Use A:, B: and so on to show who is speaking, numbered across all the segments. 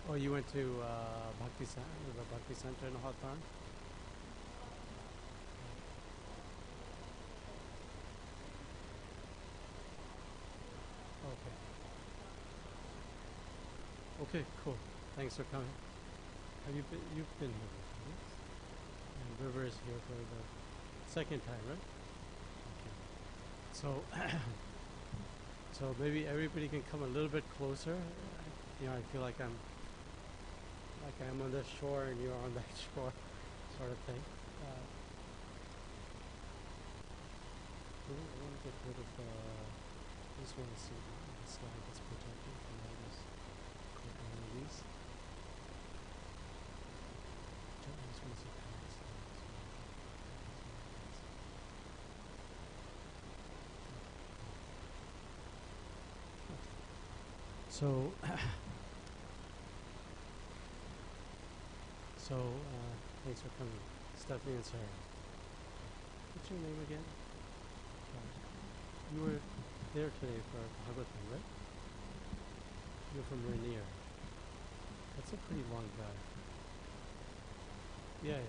A: Oh, you went to the Bhakti Center in Hawthorne? Okay. Okay, cool. Thanks for coming. Have you been? You've been here before, yes? And River is here for the second time, right? Okay. So, so maybe everybody can come a little bit closer. You know, I feel like I'm on this shore and you're on that shore, sort of thing. I want to get rid of the. I just want to see the slide that's protected from all this. Click on one of these. I just want to see past that. So, thanks for coming, Stephanie and Sarah. What's your name again? You were there today for Bhagavatam, right? You're from Rainier. That's a pretty long drive. Yeah.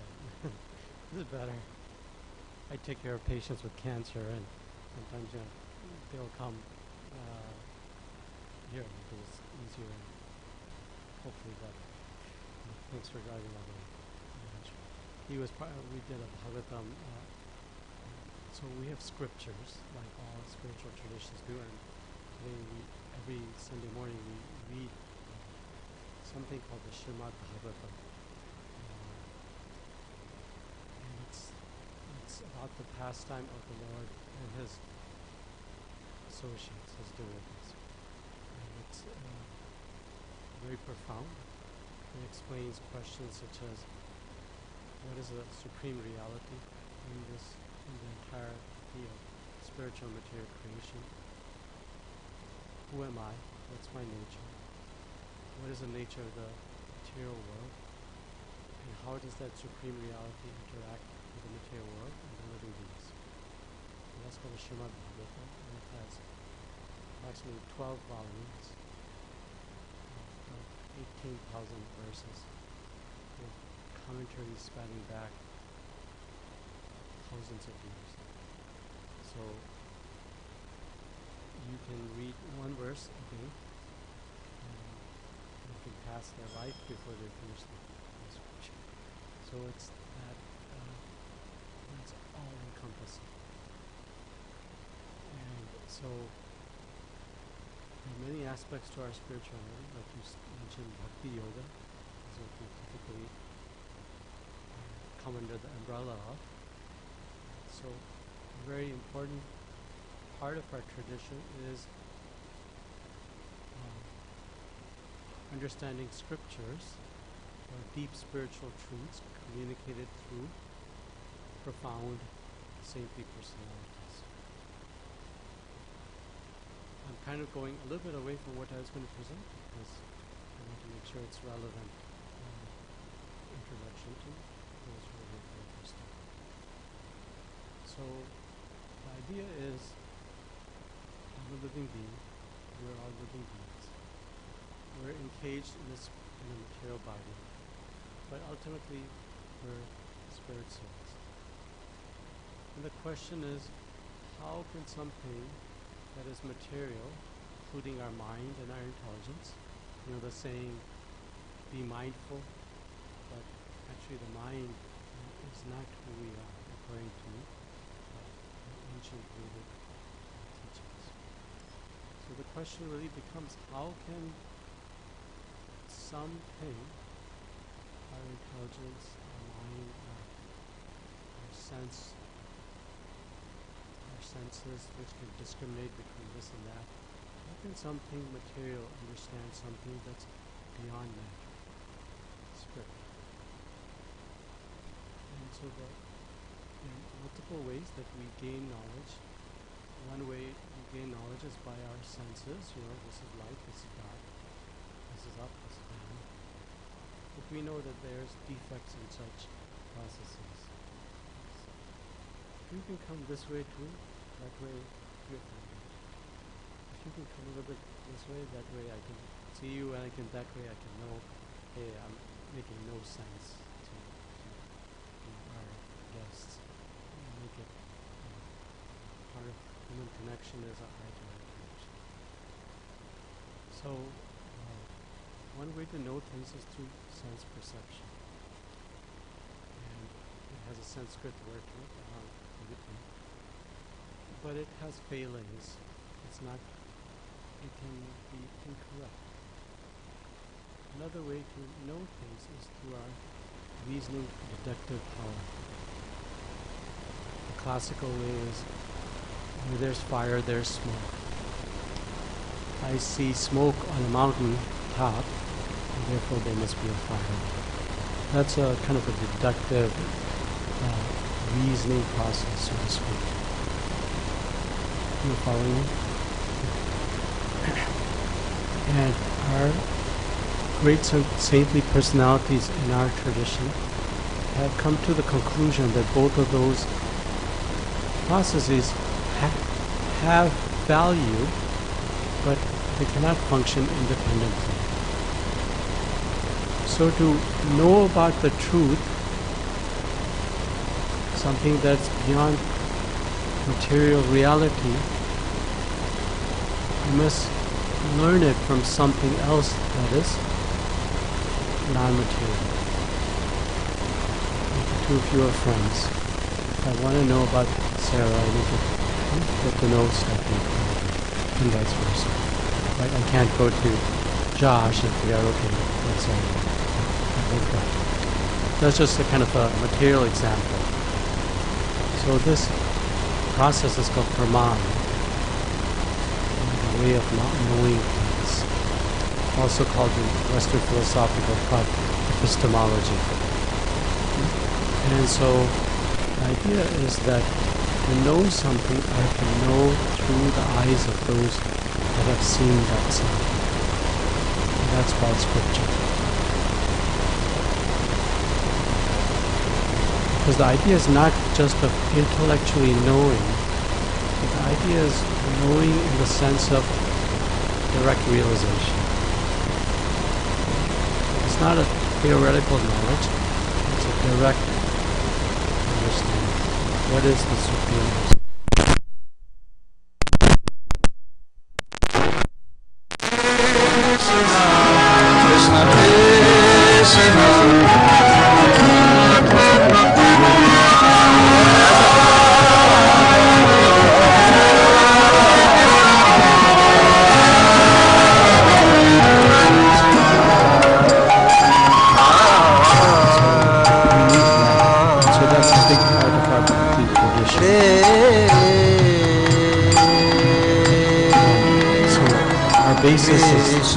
A: This is better. I take care of patients with cancer, and sometimes they'll come here because it's easier and hopefully better. Thanks for driving all the way. We did a Bhagavatam. So we have scriptures, like all spiritual traditions do, and today every Sunday morning we read something called the Srimad Bhagavatam. And it's about the pastime of the Lord and His associates, His devotees. And it's very profound. It explains questions such as, what is the supreme reality in the entire field, spiritual material creation? Who am I? What's my nature? What is the nature of the material world? And how does that supreme reality interact with the material world and the living beings? And that's called the Srimad Bhagavatam, and it has approximately 12 volumes of 18,000 verses, with commentaries spanning back thousands of years. So you can read one verse a day, and you can pass their life before they finish the scripture. So it's that's all encompassing. And so there are many aspects to our spirituality, like you mentioned, Bhakti Yoga is what we typically come under the umbrella of. So a very important part of our tradition is understanding scriptures or deep spiritual truths communicated through profound saintly personalities. I'm kind of going a little bit away from what I was going to present because I want to make sure it's relevant introduction to those who are here for the first time. So the idea is, I'm a living being. We're all living beings. We're encaged in a material body, but ultimately we're spirit souls. And the question is, how can something that is material, including our mind and our intelligence, the saying, be mindful, but actually the mind is not who we are, according to ancient Vedic teachings. So the question really becomes, how can something, our intelligence, our mind, our senses, which can discriminate between this and that, how can something material understand something that's beyond matter, spirit? And so there are multiple ways that we gain knowledge. One way we gain knowledge is by our senses. This is light, this is dark, this is up, this is down. But we know that there's defects in such processes. If you can come this way too, that way you're fine. If you can come a little bit this way, that way I can see you, and that way I can know hey, I'm making no sense to our guests. Make it part of human connection is a eye-to-eye connection. So, one way to know things is through sense perception. And it has a Sanskrit word to it, everything. But it has failings. It can be incorrect. Another way to know things is through our reasoning deductive power. The classical way is, where there's fire, there's smoke. I see smoke on a mountain top, and therefore there must be a fire. That's a kind of a deductive reasoning process, so to speak. You following me? And our great saintly personalities in our tradition have come to the conclusion that both of those processes have value, but they cannot function independently. So to know about the truth, something that's beyond material reality, you must learn it from something else that is non-material. Two of you are friends. If I want to know about Sarah, I need to get to know Stephanie, and vice versa. Right? I can't go to Josh and figure out, okay, what's Sarah? That's just a kind of a material example. So this process is called praman, the way of not knowing things, also called in Western philosophical thought epistemology. And so the idea is that to know something, I have to know through the eyes of those that have seen that something. And that's called scripture. Because the idea is not just of intellectually knowing, but the idea is knowing in the sense of direct realization. It's not a theoretical knowledge, it's a direct understanding. What is the Supreme? Basis is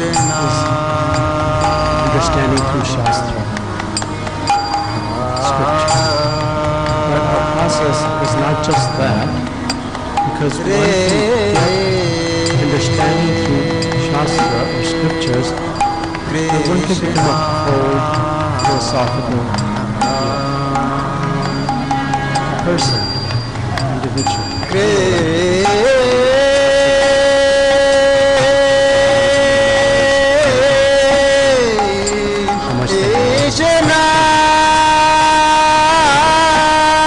A: understanding through Shastra, scripture. But our process is not just that, because one can get understanding through Shastra or scriptures, and one can become a cold, philosophical person, individual.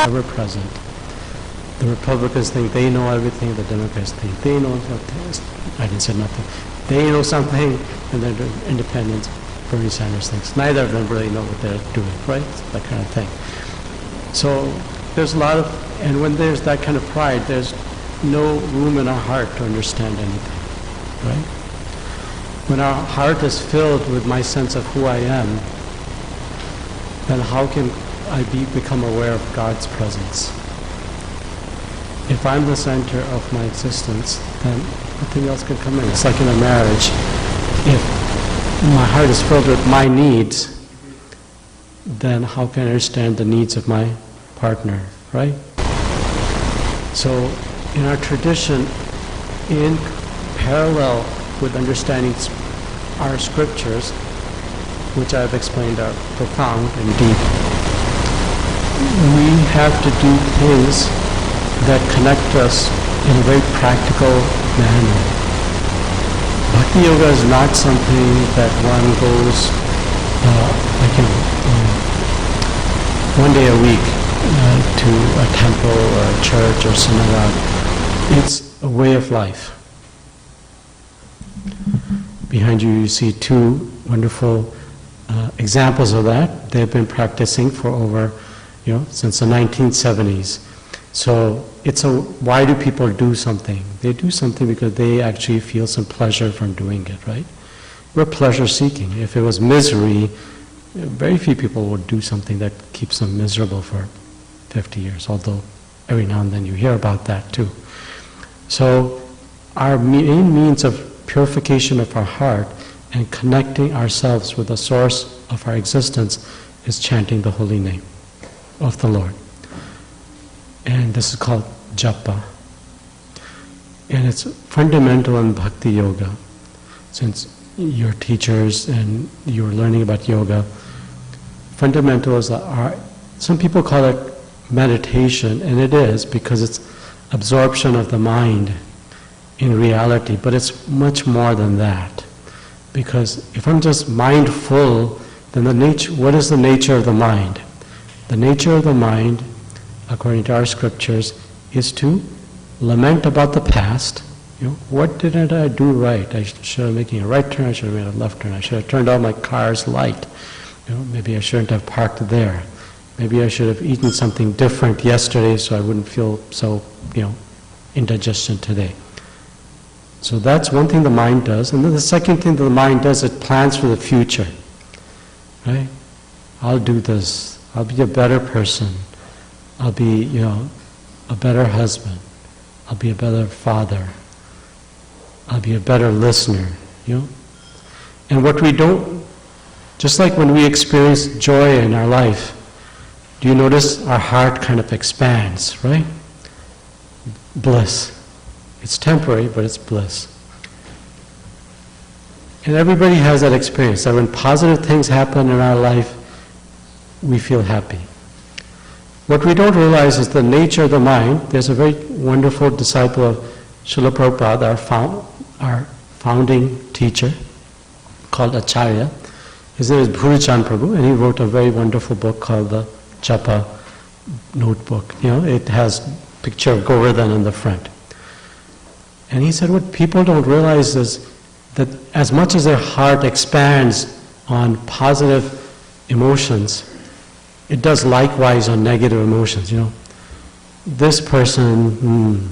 A: Ever present. The Republicans think they know everything, the Democrats think they know something. I didn't say nothing. They know something, and then the independents, Bernie Sanders thinks. Neither of them really know what they're doing, right? That kind of thing. So there's a lot of, and when there's that kind of pride, there's no room in our heart to understand anything, right? When our heart is filled with my sense of who I am, then how can I become aware of God's presence? If I'm the center of my existence, then nothing else can come in. It's like in a marriage. If my heart is filled with my needs, then how can I understand the needs of my partner, right? So in our tradition, in parallel with understanding our scriptures, which I've explained are profound and deep, we have to do things that connect us in a very practical manner. Bhakti yoga is not something that one goes
B: like one day a week to a temple or a church or synagogue. It's a way of life. Behind you see two wonderful examples of that. They've been practicing for over, since the 1970s. So why do people do something? They do something because they actually feel some pleasure from doing it, right? We're pleasure seeking. If it was misery, very few people would do something that keeps them miserable for 50 years, although every now and then you hear about that too. So our main means of purification of our heart and connecting ourselves with the source of our existence is chanting the holy name of the Lord. And this is called japa. And it's fundamental in bhakti yoga. Since you're teachers and you're learning about yoga, fundamentals are, some people call it meditation, and it is because it's absorption of the mind in reality, but it's much more than that. Because if I'm just mindful, then what is the nature of the mind? The nature of the mind, according to our scriptures, is to lament about the past. What didn't I do right? I should have making a right turn, I should have made a left turn, I should have turned on my car's light. Maybe I shouldn't have parked there. Maybe I should have eaten something different yesterday so I wouldn't feel so, indigestion today. So that's one thing the mind does. And then the second thing that the mind does, it plans for the future. Right? I'll do this. I'll be a better person. I'll be, a better husband. I'll be a better father. I'll be a better listener. And what we don't, just like when we experience joy in our life, do you notice our heart kind of expands, right? Bliss. It's temporary, but it's bliss. And everybody has that experience, that when positive things happen in our life, we feel happy. What we don't realize is the nature of the mind. There's a very wonderful disciple of Srila Prabhupada, our founding teacher, called Acharya. His name is Bhurichan Prabhu, and he wrote a very wonderful book called the Japa Notebook. It has a picture of Govardhan in the front. And he said what people don't realize is that as much as their heart expands on positive emotions, it does likewise on negative emotions. This person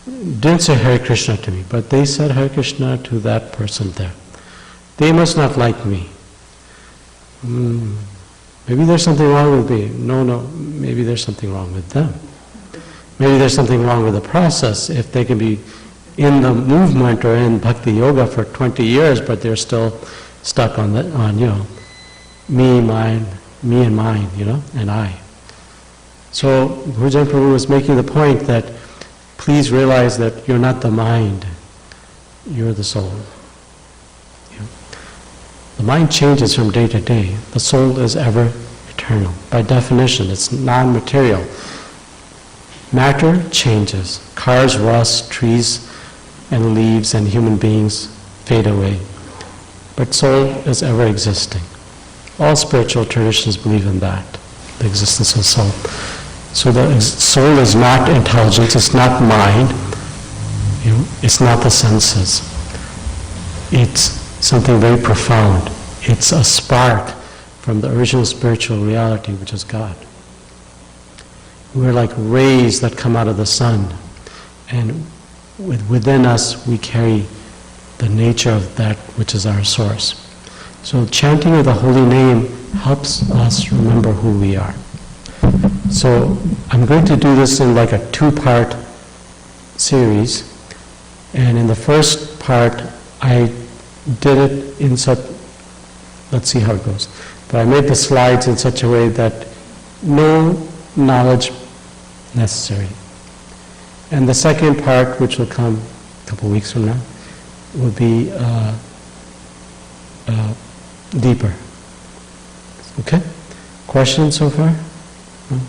B: didn't say Hare Krishna to me, but they said Hare Krishna to that person there. They must not like me. Maybe there's something wrong with me. No, maybe there's something wrong with them. Maybe there's something wrong with the process. If they can be in the movement or in bhakti yoga for 20 years, but they're still stuck on me, mine, me and mine, and I. So Bhujan Prabhu was making the point that please realize that you're not the mind, you're the soul. The mind changes from day to day. The soul is ever eternal. By definition, it's non-material. Matter changes. Cars rust, trees and leaves and human beings fade away. But soul is ever existing. All spiritual traditions believe in that, the existence of soul. So the soul is not intelligence, it's not mind, it's not the senses. It's something very profound. It's a spark from the original spiritual reality, which is God. We're like rays that come out of the sun, and within us we carry the nature of that which is our source. So chanting of the holy name helps us remember who we are. So I'm going to do this in like a two-part series, and in the first part I did it in such, let's see how it goes, but I made the slides in such a way that no knowledge necessary. And the second part, which will come a couple weeks from now, will be deeper. Okay? Questions so far? No?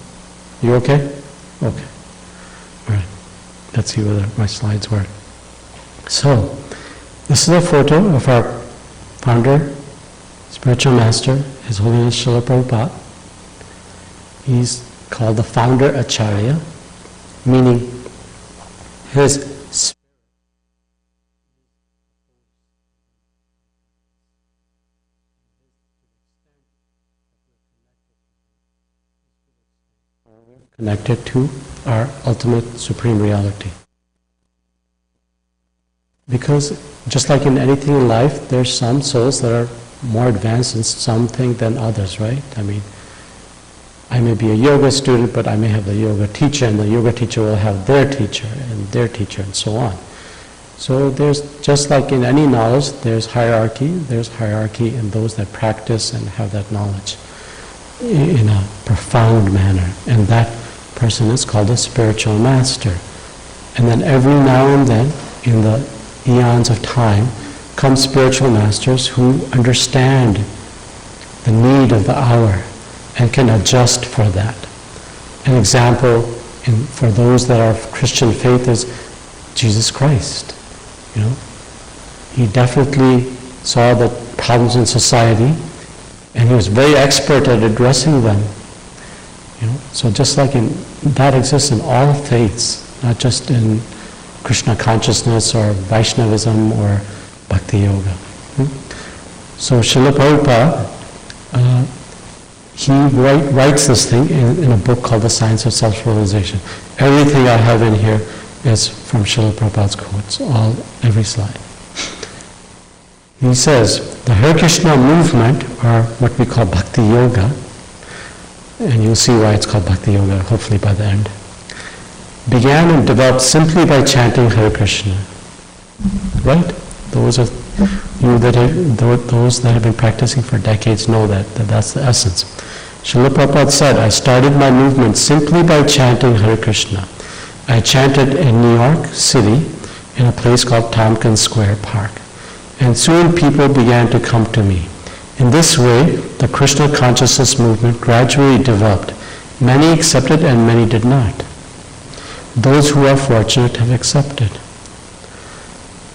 B: You okay? Okay. All right. Let's see whether my slides work. So, this is a photo of our founder, spiritual master, His Holiness Srila Prabhupada. He's called the founder Acharya, meaning his spirit connected to our ultimate supreme reality. Because just like in anything in life, there's some souls that are more advanced in something than others, right? I mean, I may be a yoga student, but I may have the yoga teacher, and the yoga teacher will have their teacher, and so on. So there's, just like in any knowledge, there's hierarchy in those that practice and have that knowledge in a profound manner. And that person is called a spiritual master. And then every now and then, in the eons of time, come spiritual masters who understand the need of the hour and can adjust for that. An example for those that are of Christian faith is Jesus Christ. You know, he definitely saw the problems in society, and he was very expert at addressing them. You know, so just like that exists in all faiths, not just in Krishna consciousness or Vaishnavism or Bhakti Yoga. So Srila Prabhupada, he writes this thing in a book called The Science of Self-Realization. Everything I have in here is from Srila Prabhupada's quotes, every slide. He says, the Hare Krishna movement, or what we call Bhakti Yoga, and you'll see why it's called Bhakti Yoga, hopefully by the end, began and developed simply by chanting Hare Krishna. Right? Those that have been practicing for decades know that's the essence. Srila Prabhupada said, I started my movement simply by chanting Hare Krishna. I chanted in New York City in a place called Tompkins Square Park. And soon people began to come to me. In this way, the Krishna consciousness movement gradually developed. Many accepted and many did not. Those who are fortunate have accepted.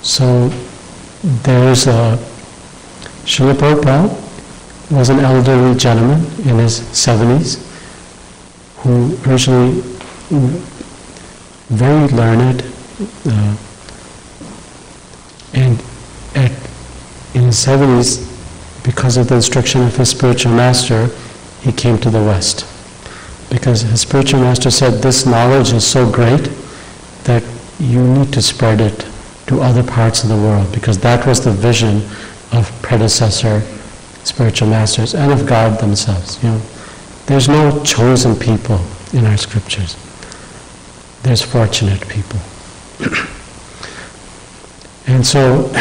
B: So there's Srila Prabhupada was an elderly gentleman in his 70s who originally very learned and in his 70s, because of the instruction of his spiritual master, he came to the West. Because his spiritual master said, this knowledge is so great that you need to spread it to other parts of the world, because that was the vision of predecessor spiritual masters and of God themselves. You know, there's no chosen people in our scriptures. There's fortunate people. And so,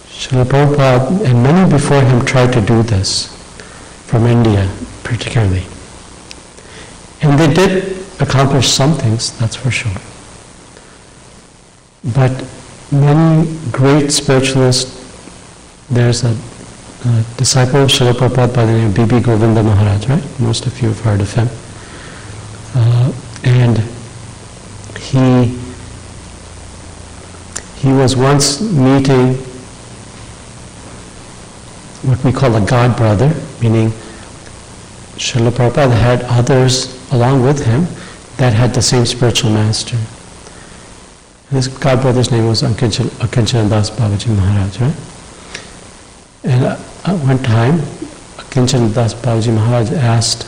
B: Srila Prabhupada and many before him tried to do this, from India particularly. And they did accomplish some things, that's for sure. But many great spiritualists, there's a disciple of Srila Prabhupada by the name of B.B. Govinda Maharaj, right? Most of you have heard of him. And he was once meeting what we call a god brother, meaning Srila Prabhupada had others along with him that had the same spiritual master. This god brother's name was Akincana Das Babaji Maharaj, right? And at one time, Akincana Das Babaji Maharaj asked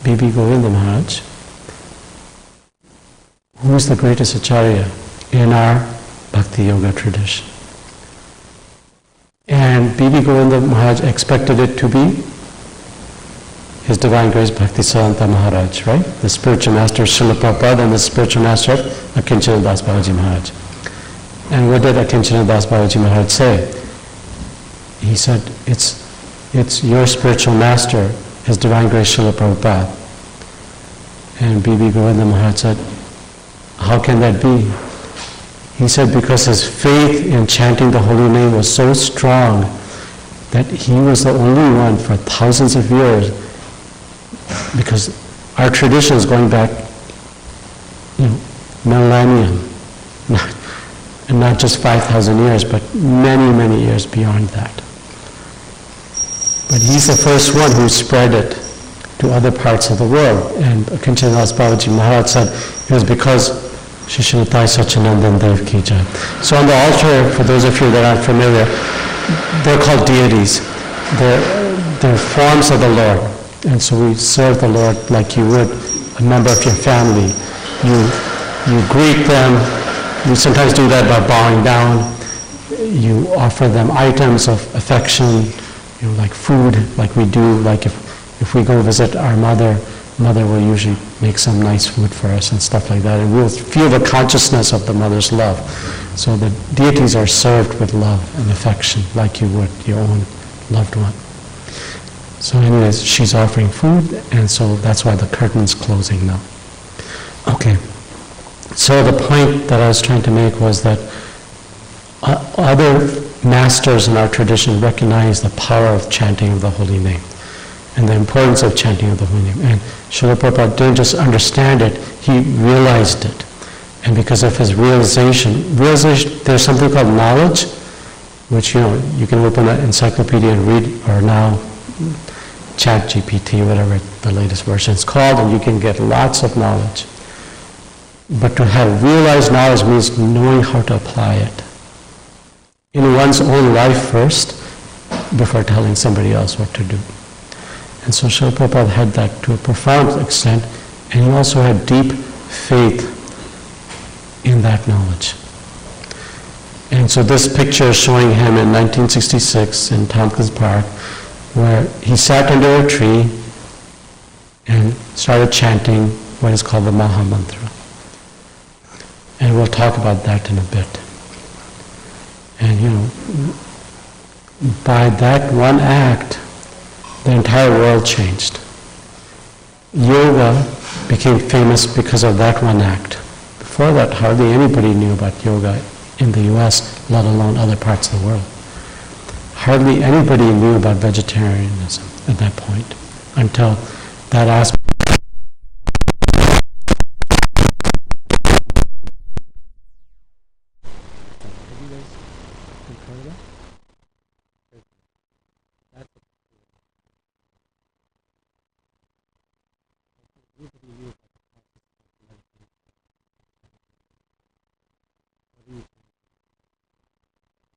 B: B.B. Govinda Maharaj, who is the greatest acharya in our Bhakti Yoga tradition? And B.B. Govinda Maharaj expected it to be His Divine Grace Bhaktisiddhanta Maharaj, right? The spiritual master Srila Prabhupada and the spiritual master Akincana Das Babaji Maharaj. And what did Akincana Das Babaji Maharaj say? He said, it's your spiritual master, His Divine Grace Srila Prabhupada. And B.B. Govinda Maharaj said, how can that be? He said because his faith in chanting the holy name was so strong that he was the only one for thousands of years, because our tradition is going back, millennium, and not just 5,000 years, but many, many years beyond that. But he's the first one who spread it to other parts of the world. And Akinchanadas Babaji Maharaj said it was because Shishinatai Jaisacinandana Dev Ki Jai. So on the altar, for those of you that aren't familiar, they're called deities. They're forms of the Lord. And so we serve the Lord like you would a member of your family. You greet them. You sometimes do that by bowing down. You offer them items of affection, like food, like we do. Like if we go visit our mother will usually make some nice food for us and stuff like that. And we'll feel the consciousness of the mother's love. So the deities are served with love and affection like you would your own loved one. So anyways, she's offering food, and so that's why the curtain's closing now. Okay. So the point that I was trying to make was that other masters in our tradition recognize the power of chanting of the holy name and the importance of chanting of the holy name. And Srila Prabhupada didn't just understand it, he realized it. And because of his realization, there's something called knowledge, which you can open an encyclopedia and read, or now ChatGPT, whatever the latest version is called, and you can get lots of knowledge. But to have realized knowledge means knowing how to apply it in one's own life first, before telling somebody else what to do. And so Srila Prabhupada had that to a profound extent, and he also had deep faith in that knowledge. And so this picture is showing him in 1966 in Tompkins Park, where he sat under a tree and started chanting what is called the Maha Mantra. And we'll talk about that in a bit. And by that one act, the entire world changed. Yoga became famous because of that one act. Before that, hardly anybody knew about yoga in the US, let alone other parts of the world. Hardly anybody knew about vegetarianism at that point, until that aspect.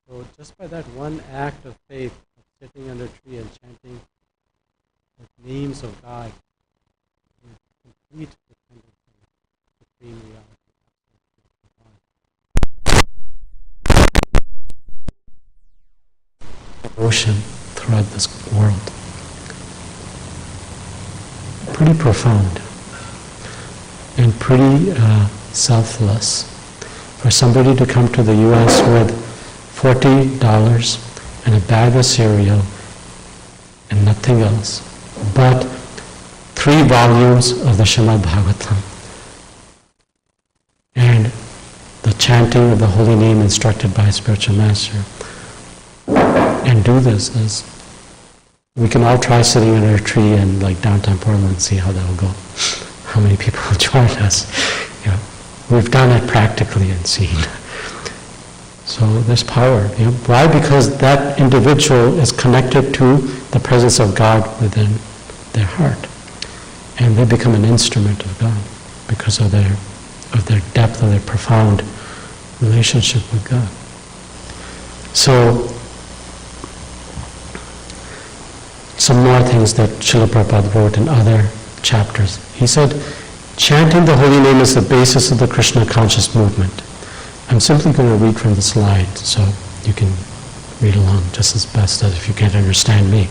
B: So just by that one act of faith, of sitting under a tree and chanting the names of God, complete dependence on the supreme reality. Ocean throughout this world. Pretty profound and pretty selfless. For somebody to come to the U.S. with $40 and a bag of cereal and nothing else but 3 volumes of the Srimad Bhagavatam and the chanting of the holy name instructed by a spiritual master, and do this as we can all try sitting under a tree in like downtown Portland and see how that'll go. How many people will join us? We've done it practically and seen. So there's power. Why? Because that individual is connected to the presence of God within their heart, and they become an instrument of God because of their depth, of their profound relationship with God. So some more things that Srila Prabhupada wrote in other chapters. He said, chanting the holy name is the basis of the Krishna conscious movement. I'm simply going to read from the slide so you can read along just as best as if you can't understand me.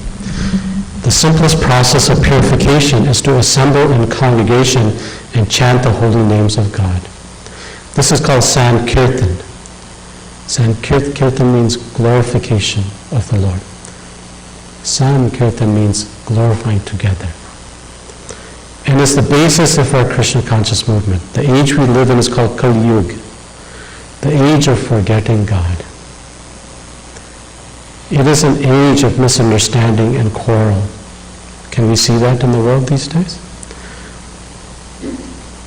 B: The simplest process of purification is to assemble in congregation and chant the holy names of God. This is called Sankirtan. Sankirtan means glorification of the Lord. Sankirtan means glorifying together. And it's the basis of our Krishna conscious movement. The age we live in is called Kali Yuga, the age of forgetting God. It is an age of misunderstanding and quarrel. Can we see that in the world these days?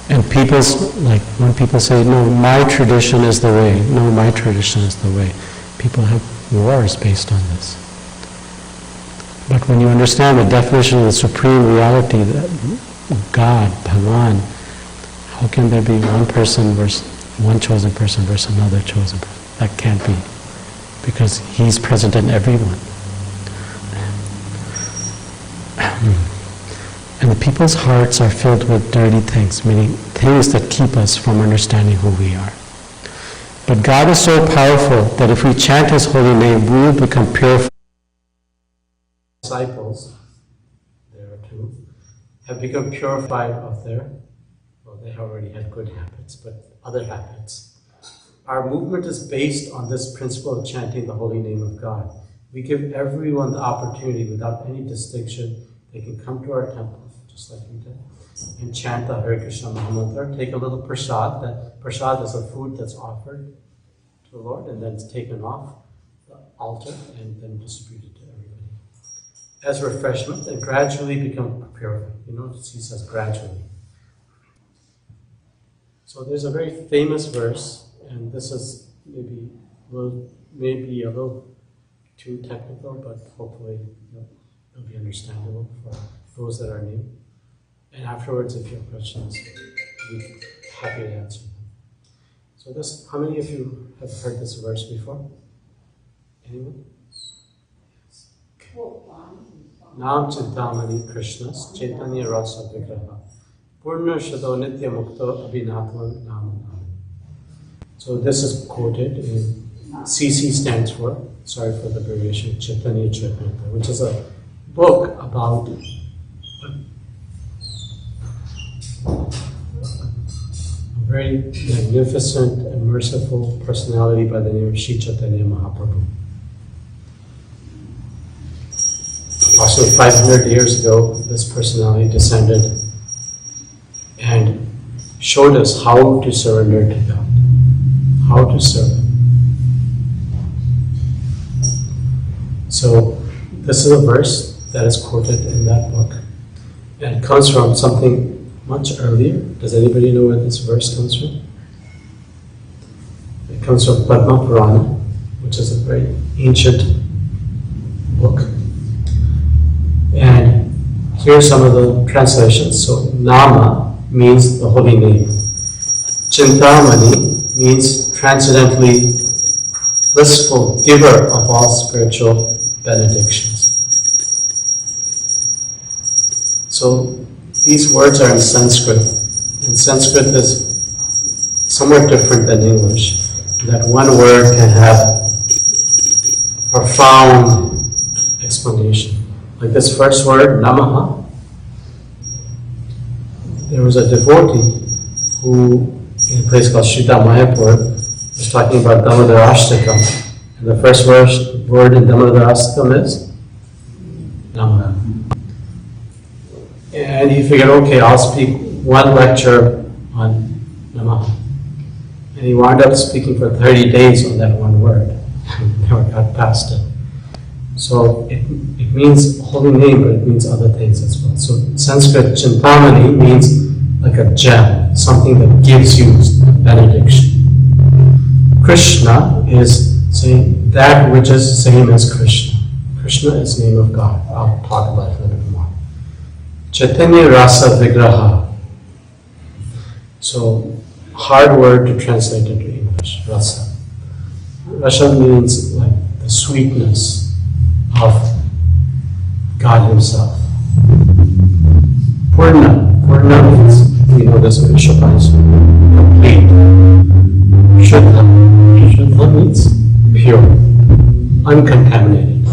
B: And when people say, no, my tradition is the way, no, my tradition is the way, people have wars based on this. But when you understand the definition of the supreme reality, that God, Bhagavan, how can there be one person versus one chosen person versus another chosen person? That can't be, because He's present in everyone. And the people's hearts are filled with dirty things, meaning things that keep us from understanding who we are. But God is so powerful that if we chant His holy name, we will become purified. Disciples, there are two, have become purified of their, well, they already had good habits, but other habits. Our movement is based on this principle of chanting the holy name of God. We give everyone the opportunity without any distinction. They can come to our temple, just like we did, and chant the Hare Krishna Mahamantra. Take a little prasad. That prasad is a food that's offered to the Lord and then it's taken off the altar and then distributed to everybody as refreshment, and gradually become purified. You notice he says gradually. So there's a very famous verse, and this is maybe a little too technical, but hopefully it'll be understandable for those that are new. And afterwards, if you have questions, we'll be happy to answer them. So this, how many of you have heard this verse before? Anyone? Nam Chintamani Krishnas Chaitanya Rasa Vigraha Purna Shado Nitya Mukto Abhinatman Namanam. So this is quoted in CC stands for, sorry for the abbreviation, Chaitanya Charitamrita, which is a book about a very magnificent and merciful personality by the name of Sri Chaitanya Mahaprabhu. Approximately 500 years ago, this personality descended and showed us how to surrender to God, how to serve Him. So this is a verse that is quoted in that book, and it comes from something much earlier. Does anybody know where this verse comes from? It comes from Padma Purana, which is a very ancient book. And here are some of the translations. So Nama means the holy name. Chintamani means transcendently blissful giver of all spiritual benedictions. So these words are in Sanskrit, and Sanskrit is somewhat different than English. That one word can have profound explanation. Like this first word, Namaha. There was a devotee who, in a place called Shrita Mayapur, was talking about Damodarashtakam. And the first word in Damodarashtakam is Namaha. And he figured, okay, I'll speak one lecture on Namaha. And he wound up speaking for 30 days on that one word. Never got past it. So it means holy name, but it means other things as well. So Sanskrit Chintamani means like a gem, something that gives you a benediction. Krishna is saying that which is same as Krishna. Krishna is the name of God. I'll talk about it a little bit more. Chaitanya Rasa Vigraha. So hard word to translate into English, rasa. Rasa means like the sweetness of God Himself. Purna means, we know this in Shobhans, complete. Shuddha means pure, uncontaminated.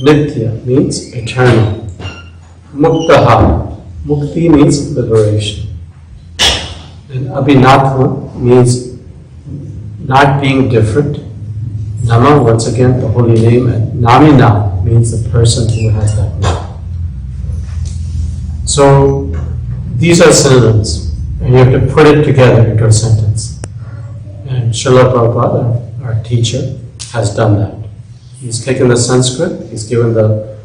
B: Nitya means eternal. Muktaha, mukti means liberation. And abhinatma means not being different. Nama, once again, the holy name, and Namina means the person who has that name. So these are synonyms, and you have to put it together into a sentence. And Srila Prabhupada, our teacher, has done that. He's taken the Sanskrit, he's given the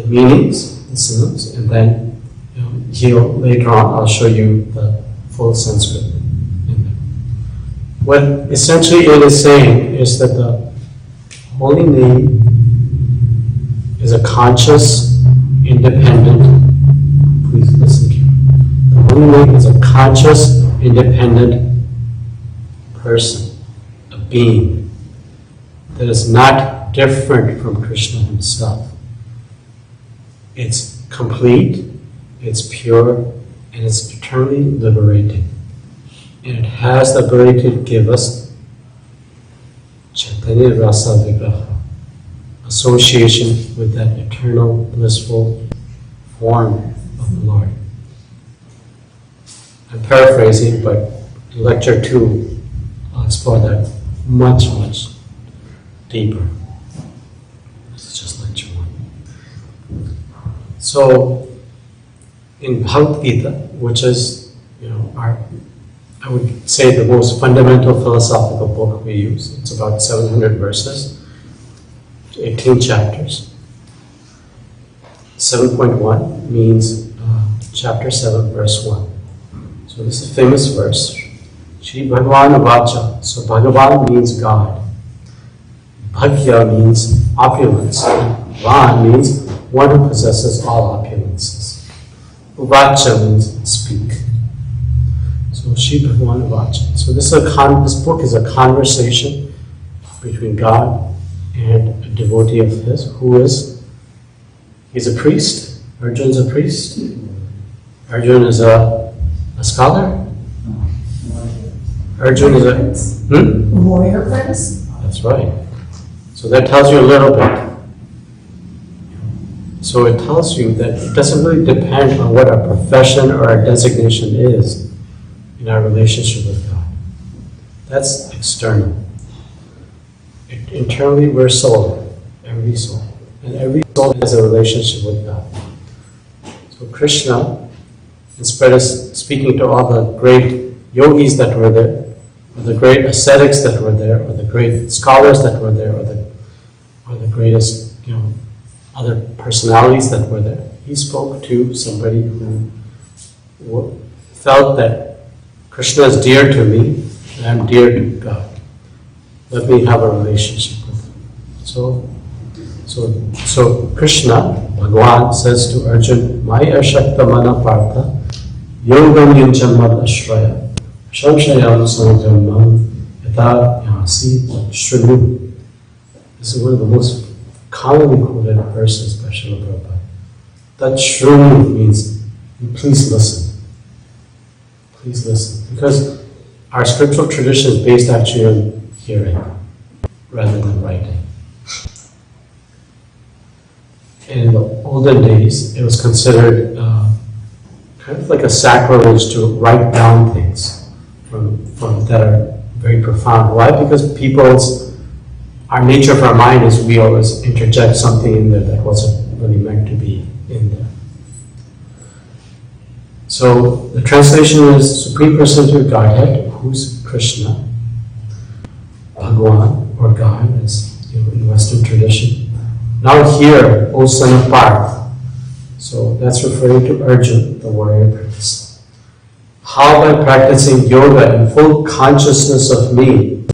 B: meanings, the synonyms, and then later on I'll show you the full Sanskrit in there. What essentially it is saying is that the holy name is a conscious, independent, please listen carefully. The holy one is a conscious, independent person, a being that is not different from Krishna himself. It's complete, it's pure, and it's eternally liberating. And it has the ability to give us Chaitanya Rasa Vigraha, association with that eternal, blissful form of the Lord. I'm paraphrasing, but in lecture 2, I'll explore that much, much deeper. This is just lecture 1. So, in Bhagavad Gita, which is, I would say the most fundamental philosophical book we use. It's about 700 verses, 18 chapters. 7.1 means chapter 7, verse 1. So this is a famous verse. Shri Bhagavan Vacha. So Bhagavan means God. Bhagya means opulence. Van means one who possesses all opulences. Vacha means speak. So Shri Bhagavan Vacha. So this book is a conversation between God and a devotee of his he's a priest. Arjun's a priest. Arjun is a scholar. Arjun is a
C: warrior prince.
B: That's right. So that tells you a little bit. So it tells you that it doesn't really depend on what our profession or our designation is in our relationship with God. That's external. Internally, we're soul, every soul. And every soul has a relationship with God. So Krishna, instead of speaking to all the great yogis that were there, or the great ascetics that were there, or the great scholars that were there, or the greatest, other personalities that were there, he spoke to somebody who felt that Krishna is dear to me, and I'm dear to God. Let me have a relationship with him. So Krishna, Bhagavan, says to Arjun, Maya Shakta Mana Partha, Yogam Yunjamad Ashraya, Shamshayam Sanjamam, Yata Yasi Shrinu. This is one of the most commonly quoted verses by Srila Prabhupada. That Shrinu means, please listen. Please listen. Because our scriptural tradition is based actually on hearing rather than writing. In the olden days, it was considered kind of like a sacrilege to write down things from that are very profound. Why? Because our nature of our mind is we always interject something in there that wasn't really meant to be in there. So the translation is Supreme Personality of Godhead, who's Krishna, Bhagavan, or God, as in Western tradition. Now hear, O son of Parth. So that's referring to Arjun, the warrior prince. How by practicing yoga in full consciousness of me,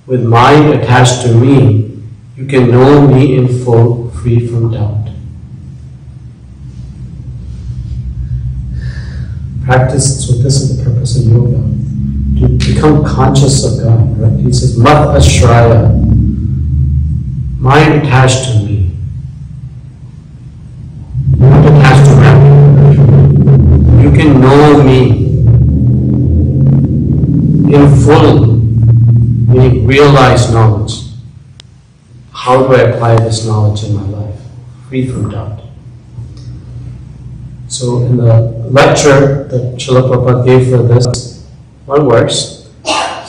B: with mind attached to me, you can know me in full, free from doubt. Practice, so this is the purpose of yoga, to become conscious of God, right? He says, Mat Ashraya, mind attached to me. Not attached to me. You can know me in full, meaning realize knowledge. How do I apply this knowledge in my life? Free from doubt. So in the lecture that Srila Prabhupada gave for this one verse,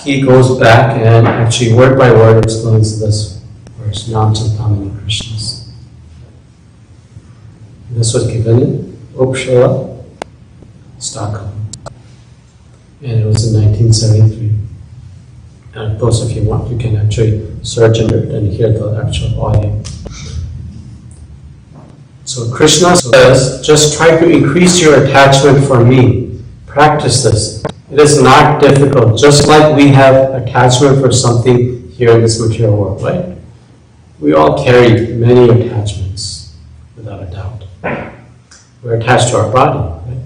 B: he goes back and actually word by word explains this verse, Nam Chantamani Krishnas. This was given in Uppsala, Stockholm. And it was in 1973. And those of you who want, you can actually search under it and hear the actual audio. So Krishna says, just try to increase your attachment for me. Practice this. It is not difficult, just like we have attachment for something here in this material world, right? We all carry many attachments, without a doubt. We're attached to our body, right?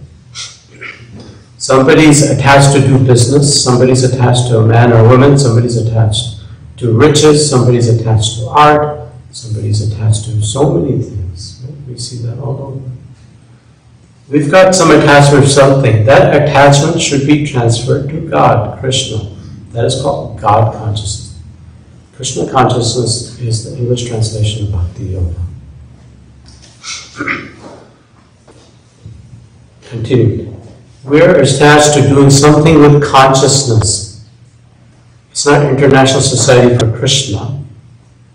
B: Somebody's attached to do business, somebody's attached to a man or woman, somebody's attached to riches, somebody's attached to art, somebody's attached to so many things. Right? We see that all over. We've got some attachment to something. That attachment should be transferred to God, Krishna. That is called God consciousness. Krishna consciousness is the English translation of Bhakti Yoga. Continued. We're attached to doing something with consciousness. It's not International Society for Krishna.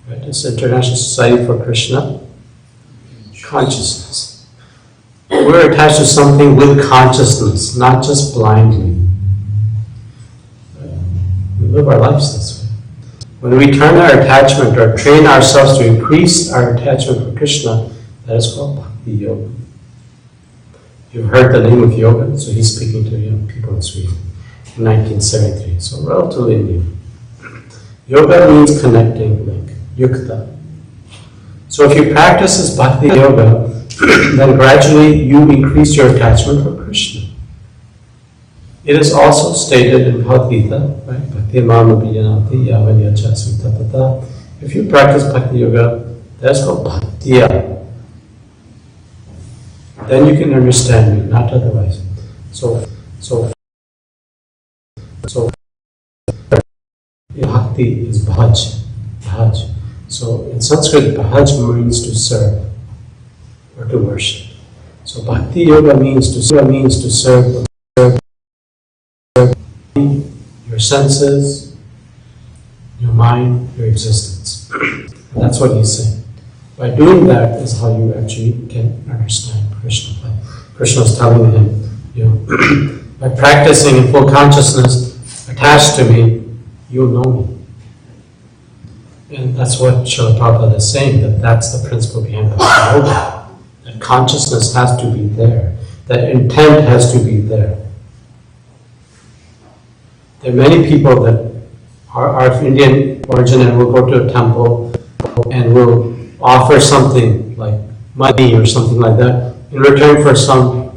B: Right? It's International Society for Krishna Consciousness. We're attached to something with consciousness, not just blindly. We live our lives this way. When we turn our attachment or train ourselves to increase our attachment for Krishna, that is called Bhakti Yoga. You've heard the name of yoga, so he's speaking to young people in Sweden in 1973, so relatively new. Yoga means connecting link, yukta. So if you practice this Bhakti Yoga, then gradually you increase your attachment for Krishna. It is also stated in Bhagavad Gita, right? Bhakti Mama Bijanati Yavanya Jaisacinandana. If you practice Bhakti Yoga, that's called Bhaktiya. Then you can understand me, not otherwise. So Bhakti is Bhaj. So in Sanskrit, Bhaj means to serve or to worship. So Bhakti Yoga means to serve your senses, your mind, your existence. That's what he's saying. By doing that is how you actually can understand Krishna. Krishna is telling him, by practicing in full consciousness, attached to me, you'll know me. And that's what Srila Prabhupada is saying, that that's the principle behind Bhakti Yoga. That consciousness has to be there. That intent has to be there. There are many people that are of Indian origin and will go to a temple and will offer something like money or something like that in return for some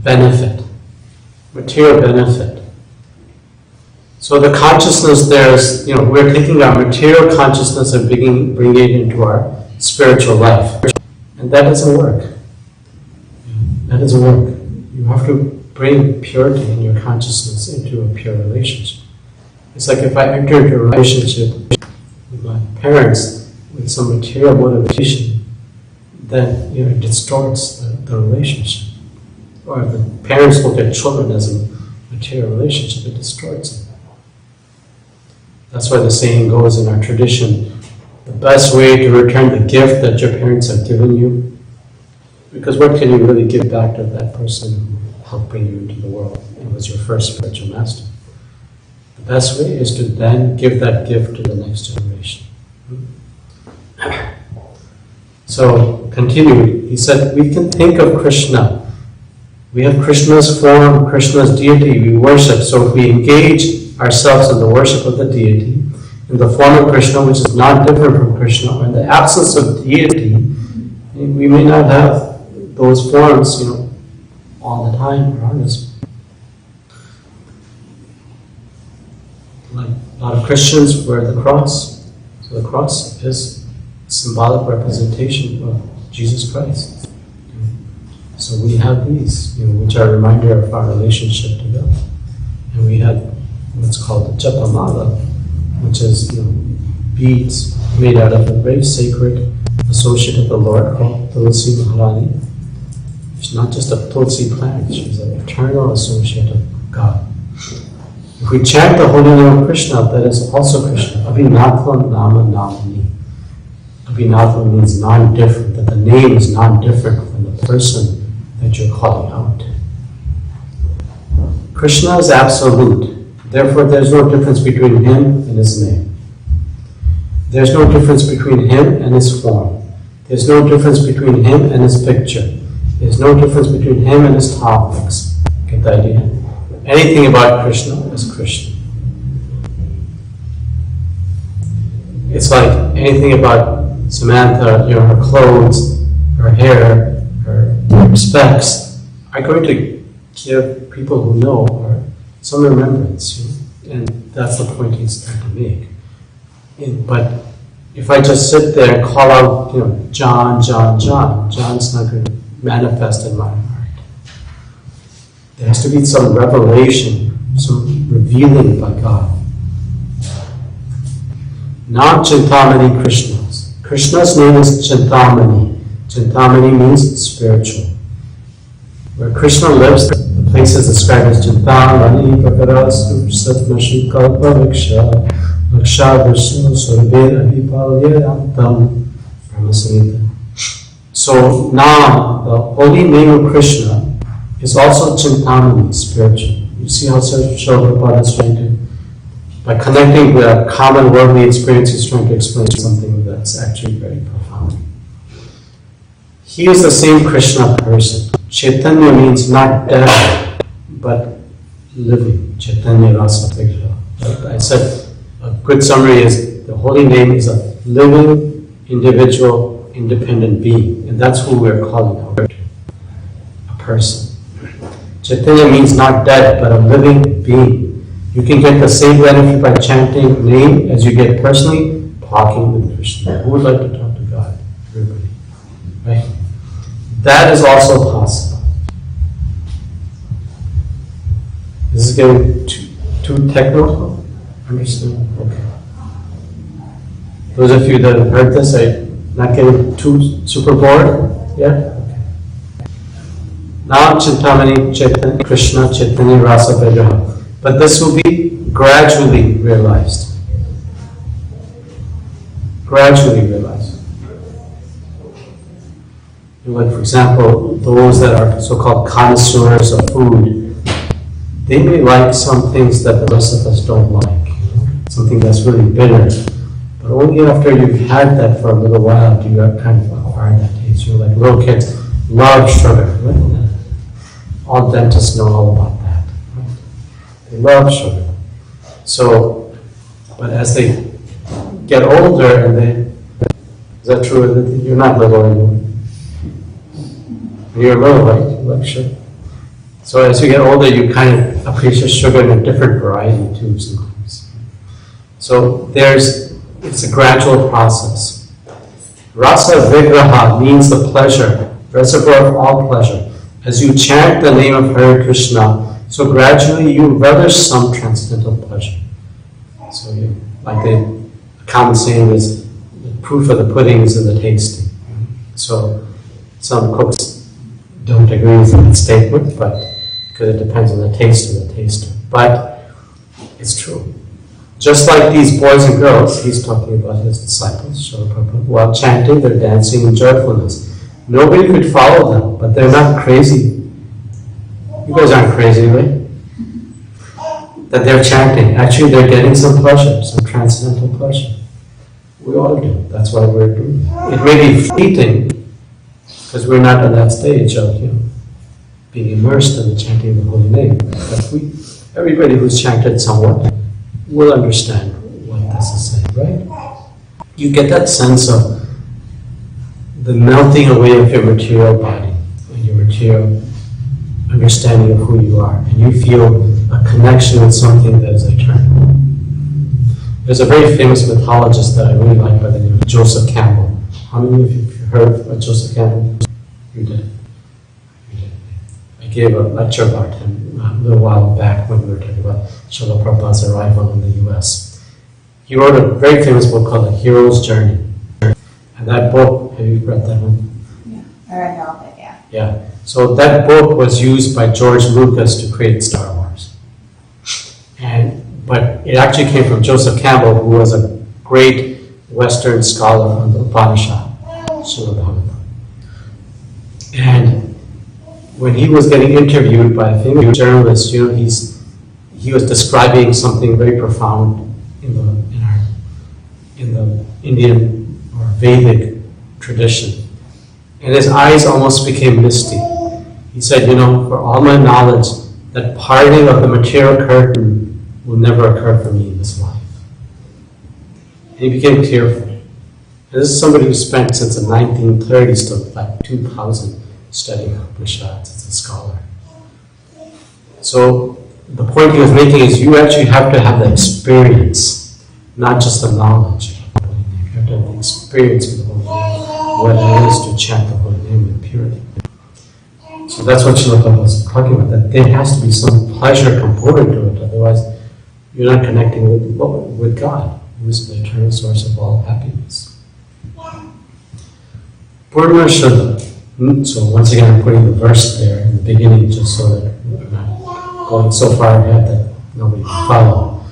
B: benefit, material benefit. So the consciousness there is, we're taking our material consciousness and bringing it into our spiritual life. And that doesn't work. That doesn't work. You have to bring purity in your consciousness into a pure relationship. It's like if I enter into a relationship with my parents with some material motivation, then it distorts the relationship. Or if the parents look at children as a material relationship, it distorts it. That's why the saying goes in our tradition, the best way to return the gift that your parents have given you, because what can you really give back to that person who helped bring you into the world and was your first spiritual master? The best way is to then give that gift to the next generation. So, continued, he said, we can think of Krishna. We have Krishna's form, Krishna's deity we worship. So if we engage ourselves in the worship of the deity, in the form of Krishna, which is not different from Krishna, or in the absence of deity, we may not have those forms, all the time around us. Like a lot of Christians wear the cross. So the cross is a symbolic representation of Jesus Christ. So we have these, which are a reminder of our relationship to God. And we have what's called the Japamala, which is beads made out of a very sacred associate of the Lord called Tulsi Maharani. She's not just a Tulsi plant, she's an eternal associate of God. If we chant the holy name of Krishna, that is also Krishna. Abhinatva Nama Namani. Abhinatva means non-different, that the name is non-different from the person that you're calling out. Krishna is absolute. Therefore, there's no difference between him and his name. There's no difference between him and his form. There's no difference between him and his picture. There's no difference between him and his topics. Get the idea? Anything about Krishna is Krishna. it's like anything about Samantha, her clothes, her hair, her specs, are going to give people who know her some remembrance. And that's the point he's trying to make. But if I just sit there and call out, John, John, John, John's not going to manifest in my heart. There has to be some revelation, some revealing by God. Not Chintamani Krishna's. Krishna's name is Chintamani. Chintamani means spiritual. Where Krishna lives, the place is described as Chintamani Prakaras Satmashi Kalpa Viksha Laksha Vishnu Surabir Adipalya Antam Brahmasamhita. So Nam, the holy name of Krishna, is also Chintamani, spiritual. You see how Srila Prabhupada is trying to, by connecting with a common worldly experience, he's trying to explain something that's actually very profound. He is the same Krishna person. Chaitanya means not dead, but living. Chaitanya Rasa Vigraha. I said a good summary is the holy name is a living, individual, independent being. And that's who we're calling out, a person. Chaitanya means not dead, but a living being. You can get the same benefit by chanting name as you get personally talking with Krishna. Who would like to talk to God? Everybody. Right? That is also possible. This is getting too technical? Understand? Okay. Those of you that have heard this, I'm not getting too super bored? Yeah? Okay. Now Chintamani Chaitanya Krishna Chaitanya Rasa Vigraha. But this will be gradually realized. Gradually realized. Like, for example, those that are so-called connoisseurs of food, they may like some things that the rest of us don't like. Something that's really bitter. But only after you've had that for a little while do you kind of acquire that taste. You're like little kids love sugar. Right? All dentists know all about that. Right? They love sugar. So, but as they get older and is that true? You're not little anymore. You're little, right? You like sugar. So as you get older, you kind of appreciate sugar in a different variety too sometimes. So it's a gradual process. Rasa Vigraha means the pleasure, reservoir of all pleasure. As you chant the name of Hare Krishna, so gradually you relish some transcendental pleasure. So like the common saying is, the proof of the pudding is in the tasting. So some cooks don't agree with that statement, but because it depends on the taste of the taster. But it's true. Just like these boys and girls, he's talking about his disciples, Srila Prabhupada, while chanting, they're dancing in joyfulness. Nobody could follow them, but they're not crazy. You guys aren't crazy, right? That they're chanting. Actually, they're getting some pleasure, some transcendental pleasure. We all do. That's why we're doing it. It may be fleeting, because we're not at that stage of being immersed in the chanting of the holy name. But everybody who's chanted somewhat will understand what this is saying, right? You get that sense of the melting away of your material body, and your material understanding of who you are, and you feel a connection with something that is eternal. There's a very famous mythologist that I really like by the name of Joseph Campbell. How many of you have heard of Joseph Campbell? You did. I gave a lecture about him a little while back when we were talking about Srila Prabhupada's arrival in the US. He wrote a very famous book called A Hero's Journey. And that book, have you read that one?
C: Yeah, I read all of it, yeah.
B: Yeah. So that book was used by George Lucas to create Star Wars. But it actually came from Joseph Campbell, who was a great Western scholar on the Upanishad, Srila Bhagavatam. And when he was getting interviewed by a famous journalist, he was describing something very profound in the Indian or Vedic tradition. And his eyes almost became misty. He said, for all my knowledge, that parting of the material curtain will never occur for me in this life. And he became tearful. And this is somebody who spent since the 1930s to like 2000 studying Upanishads as a scholar. So the point he was making is you actually have to have the experience, not just the knowledge. You have to have the experience of the Holy Name, what it is to chant the Holy Name with purity. So that's what Srila Prabhupada was talking about, that there has to be some pleasure component to it, otherwise you're not connecting with God, who is the eternal source of all happiness. Purna Shuddha. So once again I'm putting the verse there in the beginning just so that we're not going so far ahead that nobody can follow.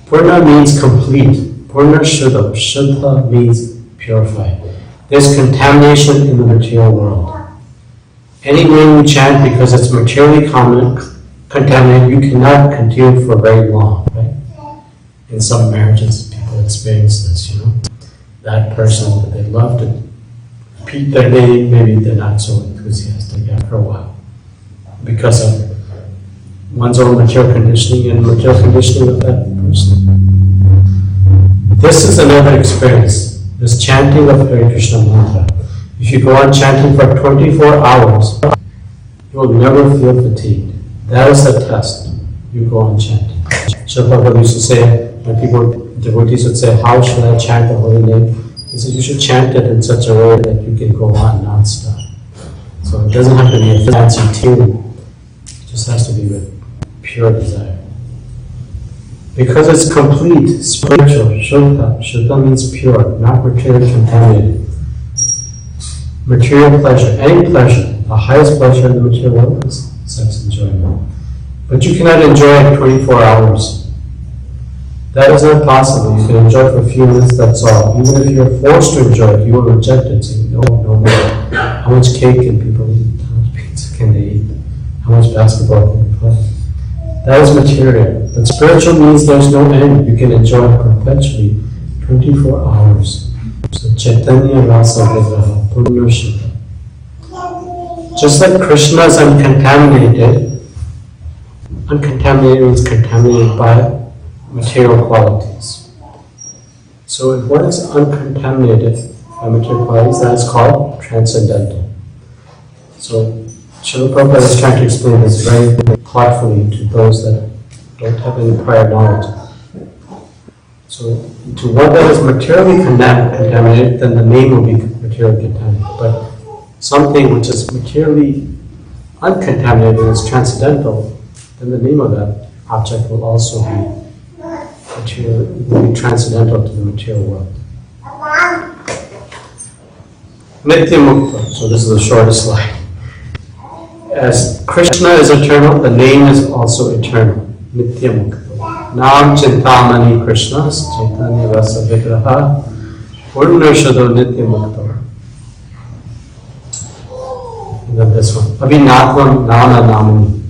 B: Purna means complete. Purna Shuddha. Shuddha means purified. There's contamination in the material world. Any name you chant because it's materially contaminated, you cannot continue for very long, right? In some marriages, people experience this, That person that they love to repeat their name, maybe they're not so enthusiastic after a while. Because of one's own material conditioning and material conditioning of that person. This is another experience, this chanting of Hare Krishna mantra. If you go on chanting for 24 hours, you will never feel fatigued. That is the test. You go on chanting. Srila Prabhupada used to say, when devotees would say, how should I chant the holy name? He said, you should chant it in such a way that you can go on non-stop. So it doesn't have to be a fancy tune. It just has to be with pure desire. Because it's complete, spiritual, Shuddha. Shuddha means pure, not materially contaminated. Material pleasure, any pleasure, the highest pleasure in the material world is sex enjoyment. But you cannot enjoy it 24 hours. That is not possible. You can enjoy it for a few minutes, that's all. Even if you're forced to enjoy it, you will reject it, saying, no more. How much cake can people eat? How much pizza can they eat? How much basketball can they play? That is material. But spiritual means there's no end. You can enjoy it perpetually, 24 hours. So Chaitanya Rasa Vigraha, Purna Shuddha. Just like Krishna is uncontaminated, uncontaminated means contaminated by material qualities. So if one is uncontaminated by material qualities, that is called transcendental. So Srila Prabhupada is trying to explain this very thoughtfully to those that don't have any prior knowledge. So to one that is materially contaminated, then the name will be materially contaminated. But something which is materially uncontaminated and is transcendental, then the name of that object will also be material, will be transcendental to the material world. Nitya Mukta. So this is the shortest slide. As Krishna is eternal, the name is also eternal. Nitya Mukta. Nam Chintamani Krishna, Chaitanya Rasa Vigraha, Purna Shuddha Nitya Mukta. And then this one. Abhinatvam Nama Namani.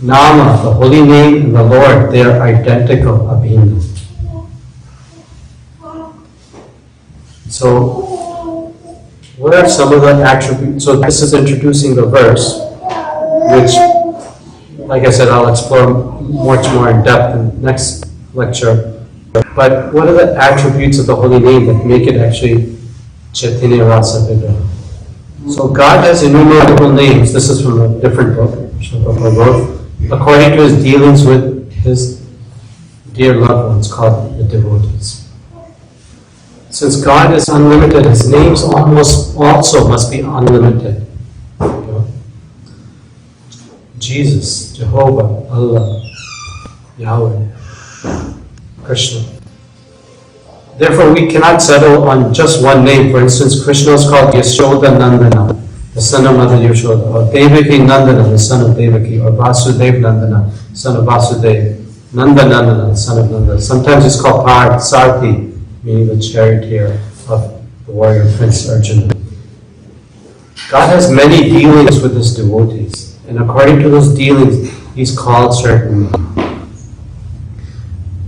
B: Nama, the holy name, and the Lord, they are identical, abhinna. So, what are some of the attributes? So this is introducing the verse, which, like I said, I'll explore much more in depth in the next lecture. But what are the attributes of the holy name that make it actually Chaitanya Rasa Vigraha? So God has innumerable names. This is from a different book, Srila wrote, according to his dealings with his dear loved ones called the devotees. Since God is unlimited, his names almost also must be unlimited. Jesus, Jehovah, Allah, Yahweh, Krishna. Therefore, we cannot settle on just one name. For instance, Krishna is called Yashodanandana, the son of Mother Yashoda, or Devaki Nandana, the son of Devaki, or Vasudev Nandana, son of Vasudev, Nandanandana, the son of Nanda. Sometimes he's called Sarthi, meaning the charioteer of the warrior prince Arjuna. God has many dealings with his devotees, and according to those dealings, he's called certain names.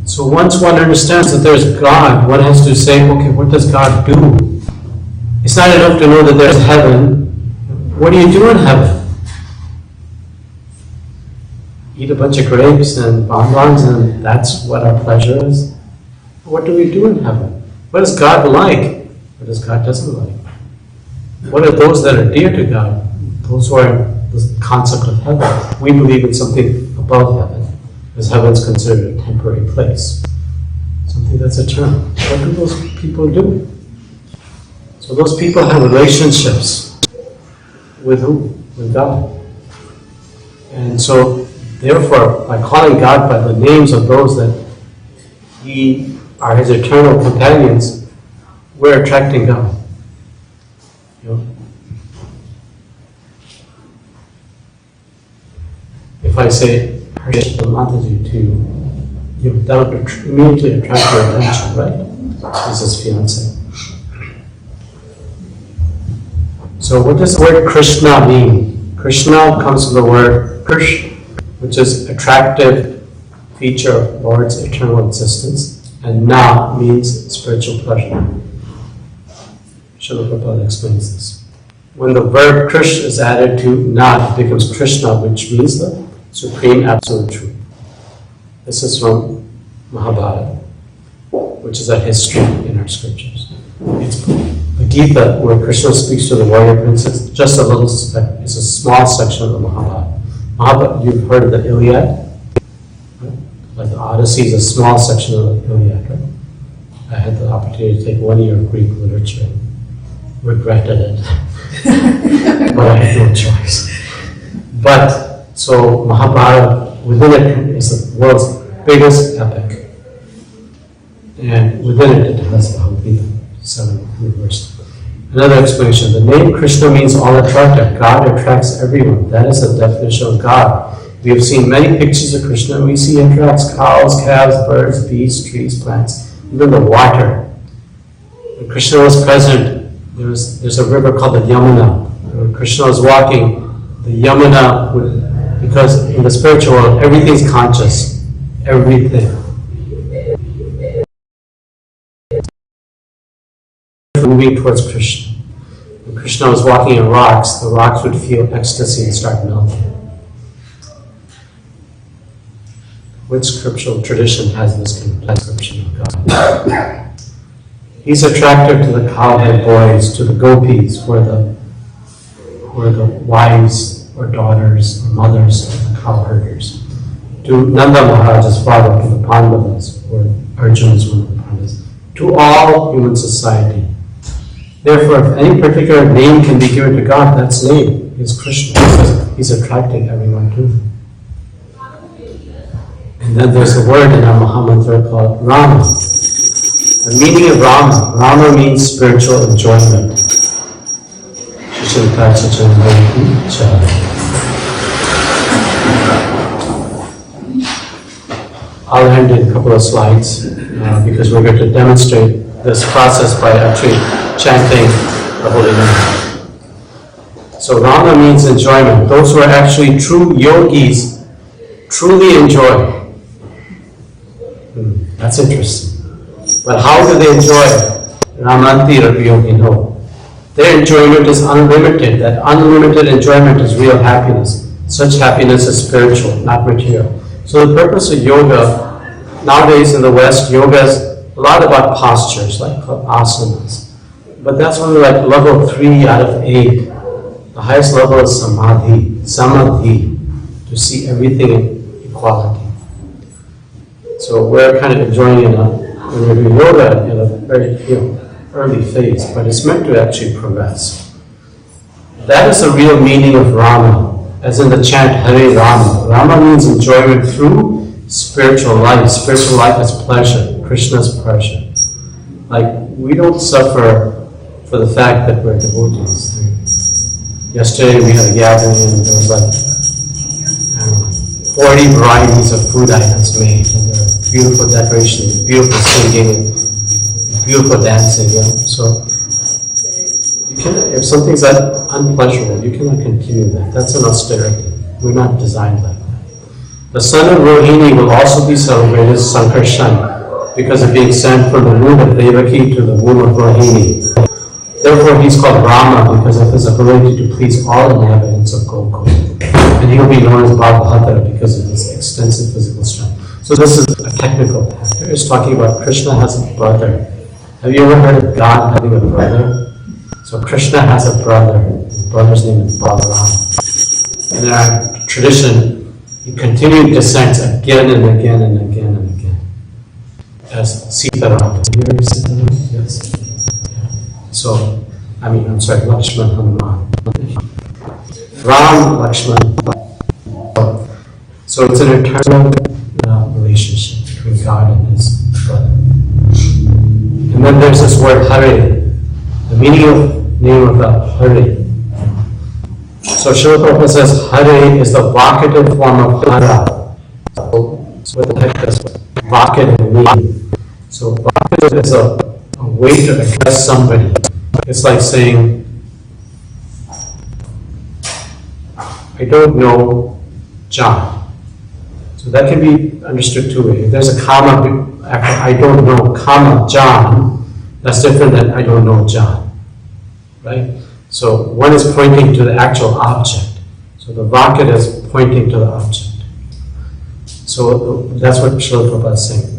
B: So once one understands that there's God, one has to say, okay, what does God do? It's not enough to know that there's heaven. What do you do in heaven? Eat a bunch of grapes and bonbons, and that's what our pleasure is? What do we do in heaven? What is God like? What does God doesn't like? What are those that are dear to God? Those who are in the concept of heaven. We believe in something above heaven, because heaven is considered a temporary place. Something that's eternal. What do those people do? So those people have relationships with who? With God. And so, therefore, by calling God by the names of those that He are His eternal companions, we're attracting God. You know? If I say Harshit Mataji to you, that would immediately attract your attention, right? He's his fiancée. So what does the word Krishna mean? Krishna comes from the word Krish, which is attractive feature of Lord's eternal existence, and Na means spiritual pleasure. Srila Prabhupada explains this. When the verb Krish is added to Na, it becomes Krishna, which means the supreme absolute truth. This is from Mahabharata, which is a history in our scriptures. It's the Gita, where Krishna speaks to the warrior princess, just a little, it's a small section of the Mahabharata. You've heard of the Iliad? Right? Like the Odyssey is a small section of the Iliad, right? I had the opportunity to take 1 year of Greek literature and regretted it. But I had no choice. But, so Mahabharata, within it is the world's biggest epic. And within it, it has the whole Gita, 7 verses. Another explanation, the name Krishna means all attractive. God attracts everyone. That is the definition of God. We have seen many pictures of Krishna. We see he attracts cows, calves, birds, beasts, trees, plants, even the water. When Krishna was present, there's a river called the Yamuna. When Krishna was walking, the Yamuna would, because in the spiritual world, everything's conscious. Everything. Moving towards Krishna. When Krishna was walking on rocks, the rocks would feel ecstasy and start melting. Which scriptural tradition has this description of God? He's attractive to the cowherd boys, to the gopis, who are the wives or daughters or mothers of the cowherders. To Nanda Maharaj's father, to the Pandavas, or Arjuna is one of the Pandavas. To all human society. Therefore, if any particular name can be given to God, that's name is Krishna. He's attracting everyone to him. And then there's a word in our Mahamantra called Rama. The meaning of Rama means spiritual enjoyment. I'll end in a couple of slides because we're going to demonstrate this process by actually chanting the holy name. So Rama means enjoyment. Those who are actually true yogis truly enjoy. That's interesting. But how do they enjoy? Ramanti Rabiyogino. Their enjoyment is unlimited. That unlimited enjoyment is real happiness. Such happiness is spiritual, not material. So the purpose of yoga, nowadays in the West, yoga is a lot about postures, like asanas. But that's only like level 3 out of 8. The highest level is samadhi, to see everything in equality. So we're kind of enjoying when we're doing yoga in a very early phase, but it's meant to actually progress. That is the real meaning of Rama, as in the chant Hare Rama. Rama means enjoyment through spiritual life. Spiritual life is pleasure, Krishna's pleasure. Like, we don't suffer for the fact that we're devotees. Yesterday we had a gathering and there was like 40 varieties of food items made, and there were beautiful decorations, beautiful singing, beautiful dancing. So you can, if something's that unpleasurable, you cannot continue that. That's an austerity. We're not designed like that. The son of Rohini will also be celebrated as Sankarshan because of being sent from the womb of Devaki to the womb of Rohini. Therefore, he's called Rama because of his ability to please all inhabitants of Gokul. And he will be known as Bhalbhadra because of his extensive physical strength. So this is a technical factor. It's talking about Krishna has a brother. Have you ever heard of God having a brother? So Krishna has a brother. His brother's name is Balaram. In our tradition, he continued descents again and again and again and again. As Sitaram. Have you heard of Sitaram? Yes. Yeah. So, Lakshman, Hanuman. Ram, Lakshman. So it's an eternal relationship between God and his brother. And then there's this word Hare. The meaning of name of the Hare. So Srila Prabhupada says Hare is the vocative form of Hara. So what the heck does vocative mean? So vocative is a way to address somebody. It's like saying, I don't know John. So that can be understood two ways. If there's a comma after I don't know, comma, John, that's different than I don't know John. Right? So one is pointing to the actual object. So the vocative is pointing to the object. So that's what Srila Prabhupada is saying.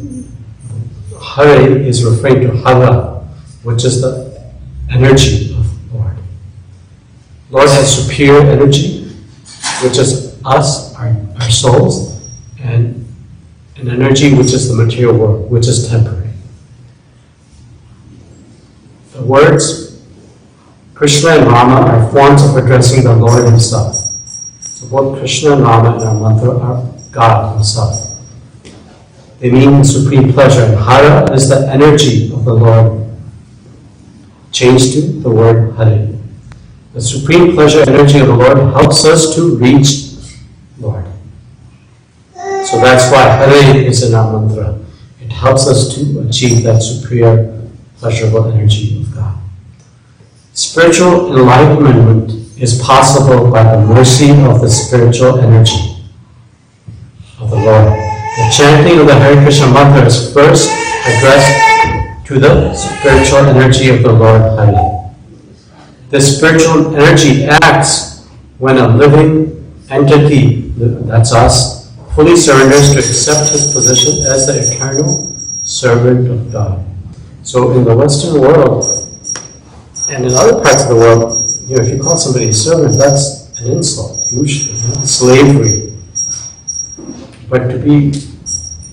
B: Hare is referring to Hara, which is the energy of Lord. Lord has superior energy, which is us, our souls, and an energy which is the material world, which is temporary. The words Krishna and Rama are forms of addressing the Lord himself. So both Krishna and Rama in our mantra are God himself. They mean supreme pleasure, and Hara is the energy of the Lord, changed to the word Hare. The supreme pleasure energy of the Lord helps us to reach Lord. So that's why Hare is in our mantra. It helps us to achieve that superior, pleasurable energy of God. Spiritual enlightenment is possible by the mercy of the spiritual energy of the Lord. The chanting of the Hare Krishna mantra is first addressed to the spiritual energy of the Lord Hare. This spiritual energy acts when a living entity, that's us, fully surrenders to accept his position as the eternal servant of God. So in the Western world, and in other parts of the world, if you call somebody a servant, that's an insult, usually, slavery. But to be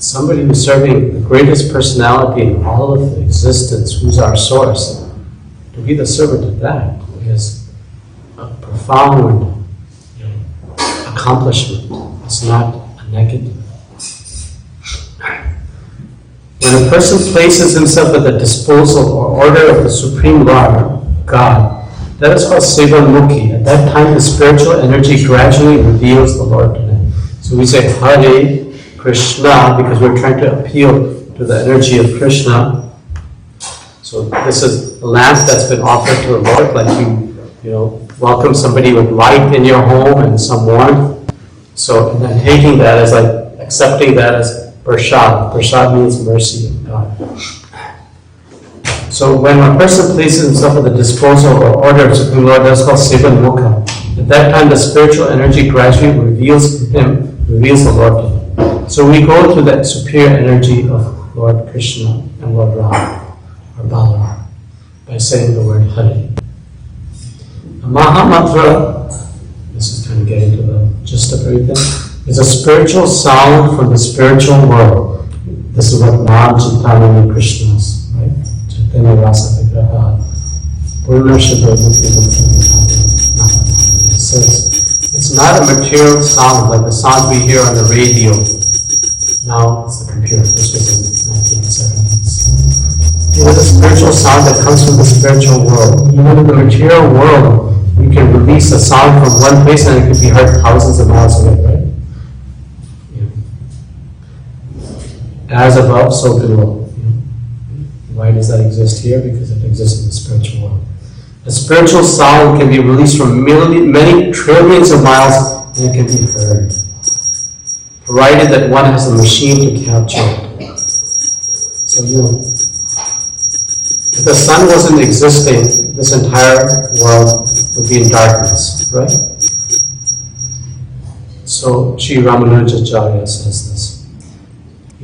B: somebody who's serving the greatest personality in all of existence, who's our source, to be the servant of that is a profound accomplishment. It's not a negative. When a person places himself at the disposal or order of the Supreme Lord, God, that is called Sevamukhi. At that time, the spiritual energy gradually reveals the Lord to them. So we say Hare Krishna because we're trying to appeal to the energy of Krishna. So this is a lamp that's been offered to the Lord, like you welcome somebody with light in your home and some warmth. So and then taking that as like accepting that as prasad. Prasad means mercy of God. So when a person places himself at the disposal or order of Supreme Lord, that's called Sevan Mukha. At that time, the spiritual energy gradually reveals the Lord to him. So we go to that superior energy of Lord Krishna and Lord Rama, or Balaram, by saying the word Hare. A Mahamantra, this is kind of getting to the gist of everything, is a spiritual sound from the spiritual world. This is what Nam Chaitanya Krishna is, right? Chaitanya Rasa Vigraha, Purna Shadha It says, it's not a material sound like the sound we hear on the radio. Now it's the computer. This was in the 1970s. It is a spiritual sound that comes from the spiritual world. Even in the material world, you can release a sound from one place and it can be heard thousands of miles away, right? As above, so below. Why does that exist here? Because it exists in the spiritual world. A spiritual sound can be released from many trillions of miles and it can be heard, provided that one has a machine to capture it. So, if the sun wasn't existing, this entire world would be in darkness, right? So, Sri Ramanujacharya says this.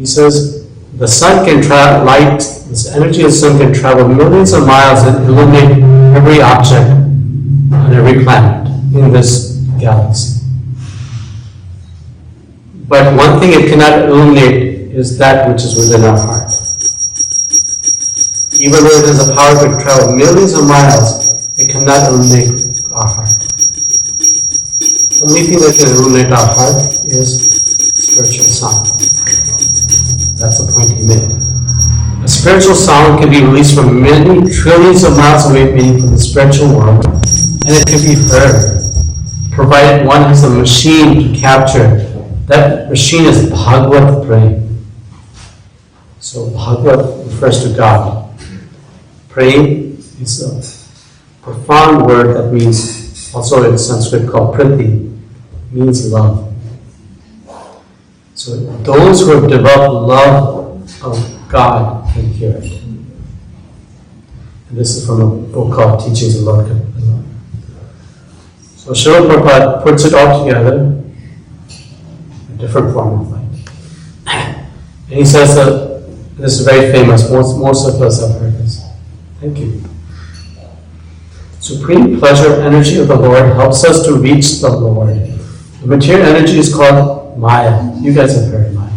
B: He says, the sun can travel, light, this energy of the sun can travel millions of miles and illuminate every object on every planet in this galaxy. But one thing it cannot illuminate is that which is within our heart. Even though it has the power to travel millions of miles, it cannot illuminate our heart. The only thing that can illuminate our heart is spiritual sound. That's the point he made. A spiritual sound can be released from many trillions of miles away, meaning from the spiritual world, and it can be heard, provided one has a machine to capture. That machine is Bhagavad brain. So Bhagavad refers to God. Praying is a profound word that means, also in Sanskrit called priti, means love. So those who have developed love of God can hear it. And this is from a book called Teachings of Love. So Srila Prabhupada puts it all together, a different form of light. And he says that this is very famous, most of us have heard this. Thank you. Supreme pleasure energy of the Lord helps us to reach the Lord. The material energy is called Maya. You guys have heard Maya.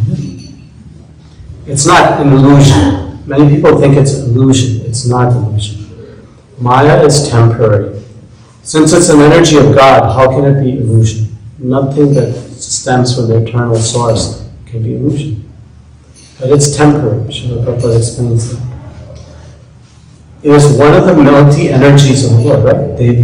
B: It's not an illusion. Many people think it's an illusion. It's not an illusion. Maya is temporary. Since it's an energy of God, how can it be illusion? Nothing that stems from the eternal source can be illusion. But it's temporary. Srila Prabhupada explains that. It is one of the multi energies of the Lord, right?